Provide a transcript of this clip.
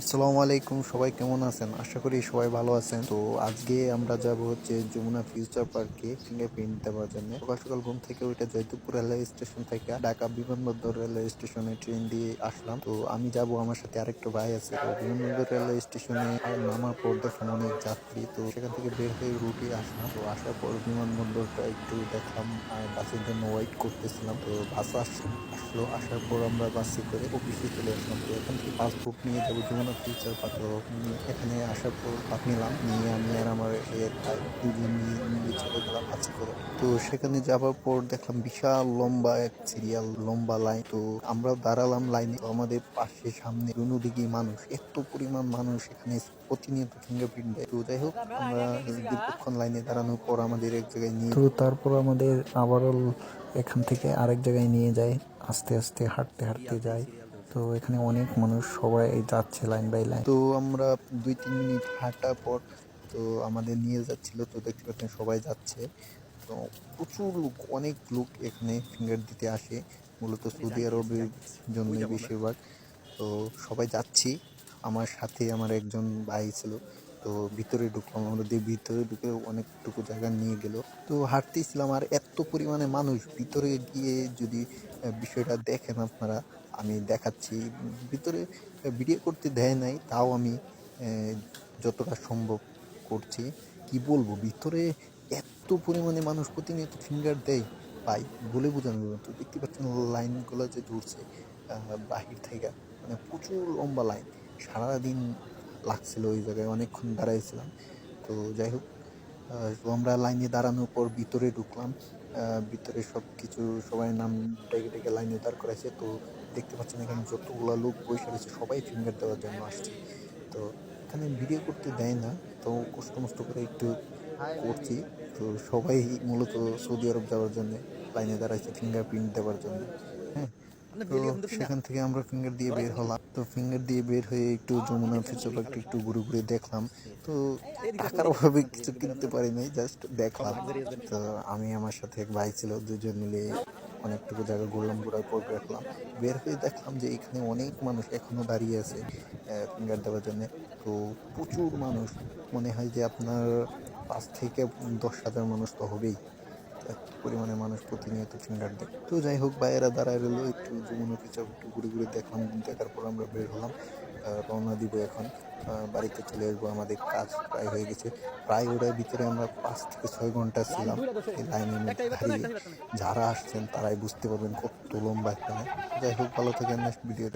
আসসালামু আলাইকুম, সবাই কেমন আছেন? আশা করি সবাই ভালো আছেন। তো আজকে আমরা যাব হচ্ছে যমুনা ফিউচার পার্কে ফিঙ্গারপ্রিন্ট দেওয়ার জন্য। সকাল সকাল ঘুম থেকে উঠে জয়দেবপুর রেলওয়ে স্টেশন থেকে ঢাকা বিমানবন্দর রেলওয়ে স্টেশনে ট্রেন দিয়ে আসলাম। তো আমি যাব, আমার সাথে আরেকটা ভাই আছে। তো বিমানবন্দর রেলওয়ে স্টেশনে নামার পর দেখলাম অনেক যাত্রী। তো সেখান থেকে বের হয়ে রুটে আসলাম। তো আসার পর বিমানবন্দরটা একটু দেখলাম আর বাসের জন্য ওয়েট করতেছিলাম। তো বাস আসলো, আসার পর আমরা বাসে করে অফিসে চলে আসলাম। তো এখান থেকে বাস বুক নিয়ে যাবো যমুনা ফিউচার পার্ক। তো এখানে আসার পর বাস নিলাম, নিয়ে আমি আর আমার এর ভাই দুজন মিলে চলে গেলাম বাসে করে। তো সেখানে যাবার পর দেখলাম বিশাল লম্বা এক সিরিয়াল, লম্বা লাইন। তো আমরা দাঁড়ালাম লাইনে। তো আমাদের পাশে সামনে দুদিকেই মানুষ, এত পরিমাণ মানুষ এখানে প্রতিনিয়ত ফিঙ্গারপ্রিন্ট দেয়। তো যাই হোক, আমরা দীর্ঘক্ষণ লাইনে দাঁড়ানোর পর আমাদের এক জায়গায় নিয়ে, তো তারপর আমাদের আবারও এখান থেকে আরেক জায়গায় নিয়ে যায়। আস্তে আস্তে হাঁটতে হাঁটতে যায়। তো এখানে অনেক মানুষ, সবাই যাচ্ছে লাইন বাই লাইন। তো আমরা 2-3 মিনিট হাঁটার পর তো আমাদের নিয়ে যাচ্ছিল। তো দেখতে পাচ্ছেন সবাই যাচ্ছে। তো প্রচুর লোক, অনেক লোক এখানে ফিঙ্গার দিতে আসে, মূলত সৌদি আরবের জন্যই বেশিরভাগ। তো সবাই যাচ্ছি, আমার সাথে আমার একজন ভাই ছিল। তো ভিতরে ঢুকলাম, আমাদের ভিতরে ঢুকে অনেকটুকু জায়গা নিয়ে গেল। তো হাঁটতেছিলাম আর এত পরিমাণে মানুষ, ভিতরে গিয়ে যদি বিষয়টা দেখেন আপনারা, আমি দেখাচ্ছি। ভিতরে ভিডিও করতে দেয় নাই, তাও আমি যতটা সম্ভব করছি। কি বলবো, ভিতরে এত পরিমাণে মানুষ প্রতিনিয়ত ফিঙ্গার দেয় ভাই, বলে বোঝানো যাবে না। তো দেখতে পাচ্ছেন লাইনগুলো যে ধরছে বাহির থেকে, মানে প্রচুর লম্বা লাইন। সারাদিন লাগছিল ওই জায়গায়, অনেকক্ষণ দাঁড়াইছিলাম। তো যাই হোক, তো আমরা লাইনে দাঁড়ানোর পর ভিতরে ঢুকলাম। ভিতরে সব কিছু সবাই নাম ডেকে ডেকে লাইনে দাঁড় করাইছে। তো দেখতে পাচ্ছেন এখানে যতগুলা লোক বসে রয়েছে, সবাই ফিঙ্গার দেওয়ার জন্য আসছে। তো এখানে ভিডিও করতে দেয় না, তো কষ্ট মষ্ট করে একটু করছি। তো সবাই মূলত সৌদি আরব যাওয়ার জন্য লাইনে দাঁড়াইছে ফিঙ্গার প্রিন্ট দেওয়ার জন্য। হ্যাঁ, তো সেখান থেকে আমরা ফিঙ্গার দিয়ে বের হলাম। তো ফিঙ্গার দিয়ে বের হয়ে একটু যমুনা ফিউচার পার্কটা একটু ঘুরে ঘুরে দেখলাম। তো টাকার অভাবে কিছু কিনতে পারি নাই, জাস্ট দেখলাম। তো আমি, আমার সাথে এক ভাই ছিল, দুজন মিলে অনেকটুকু জায়গা ঘুরলাম, ঘোরার পর দেখলাম, বের হয়ে দেখলাম যে এখানে অনেক মানুষ এখনো দাঁড়িয়ে আছে ফিঙ্গার দেওয়ার জন্য। তো প্রচুর মানুষ, মনে হয় যে আপনার 5 থেকে 10 হাজার মানুষ তো হবেই। এত পরিমাণে মানুষ প্রতিনিয়ত ফিঙ্গার দেয়। তো যাই হোক, ভাইয়েরা দাঁড়ায় রইলো, একটু যমুনা ফিউচার একটু ঘুরে ঘুরে দেখলাম। দেখার পর আমরা বের হলাম, রওনা দিব এখন। বাড়িতে চলে আসবো, আমাদের কাজ প্রায় হয়ে গেছে। প্রায় ওটার ভিতরে আমরা 5 থেকে 6 ঘন্টা ছিলাম এই লাইনের মধ্যে দাঁড়িয়ে। যারা আসছেন তারাই বুঝতে পারবেন কত লম্বা একটা লাইন। যাই হোক, ভালো থাকেন, নেক্সট ভিডিও।